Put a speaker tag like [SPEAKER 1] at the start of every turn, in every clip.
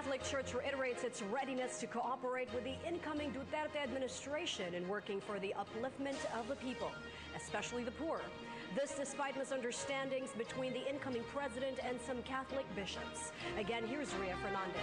[SPEAKER 1] Catholic Church reiterates its readiness to cooperate with the incoming Duterte administration in working for the upliftment of the people, especially the poor. This despite misunderstandings between the incoming president and some Catholic bishops. Again, here's Ria Fernandez.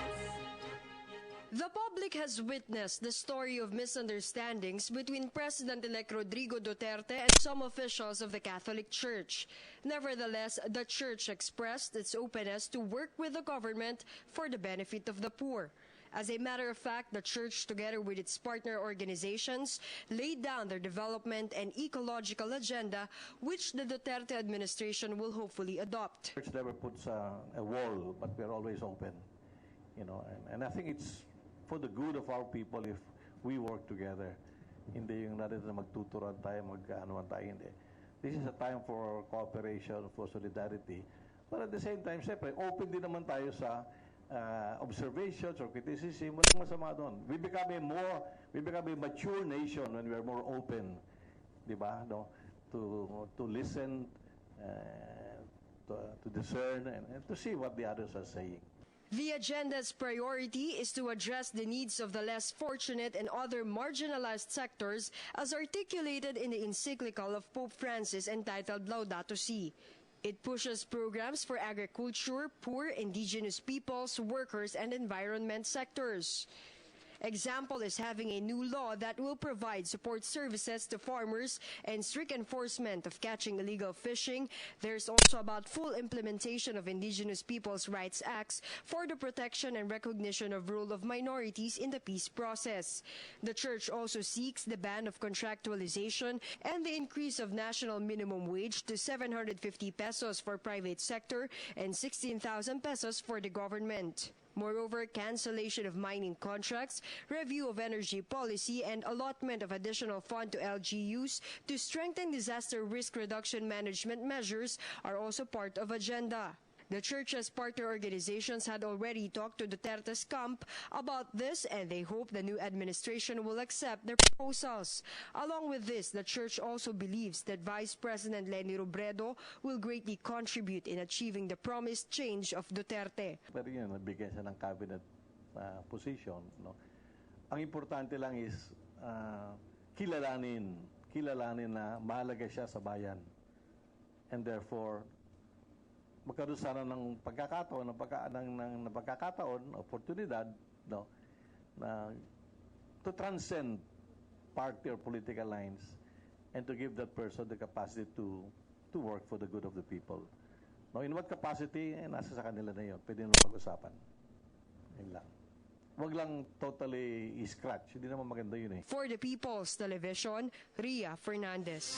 [SPEAKER 2] The public has witnessed the story of misunderstandings between President-elect Rodrigo Duterte and some officials of the Catholic Church. Nevertheless, the Church expressed its openness to work with the government for the benefit of the poor. As a matter of fact, the Church, together with its partner organizations, laid down their development and ecological agenda, which the Duterte administration will hopefully adopt.
[SPEAKER 3] The Church never puts a wall, but we're always open. And I think it's for the good of our people if we work together. Hindi yung natin na magtuturan tayo, mag-anuan tayo, hindi. This is a time for cooperation, for solidarity. But at the same time, siyempre, open din naman tayo sa observations or criticism. Walang masama doon. We become a mature nation when we are more open, di ba? No? To listen, to discern, and to see what the others are saying.
[SPEAKER 2] The agenda's priority is to address the needs of the less fortunate and other marginalized sectors as articulated in the encyclical of Pope Francis entitled Laudato Si. It pushes programs for agriculture, poor, indigenous peoples, workers, and environment sectors. Example is having a new law that will provide support services to farmers and strict enforcement of catching illegal fishing. There's also about full implementation of Indigenous Peoples' Rights Acts for the protection and recognition of role of minorities in the peace process. The Church also seeks the ban of contractualization and the increase of national minimum wage to 750 pesos for private sector and 16,000 pesos for the government. Moreover, cancellation of mining contracts, review of energy policy, and allotment of additional fund to LGUs to strengthen disaster risk reduction management measures are also part of agenda. The Church's partner organizations had already talked to Duterte's camp about this, and they hope the new administration will accept their proposals. Along with this, the Church also believes that Vice President Leni Robredo will greatly contribute in achieving the promised change of Duterte.
[SPEAKER 3] Pero yun, nabigyan siya ng cabinet position. No? Ang importante lang is kilalanin na mahalaga siya sa bayan. And therefore, magkaroon sana ng pagkakataon, oportunidad, no, na to transcend party or political lines and to give that person the capacity to work for the good of the people. No, in what capacity, nasa sa kanila na yun. Pwede naman pag-usapan. Yun lang. Wag lang totally scratch. Hindi naman maganda yun eh.
[SPEAKER 2] For the People's Television, Ria Fernandez.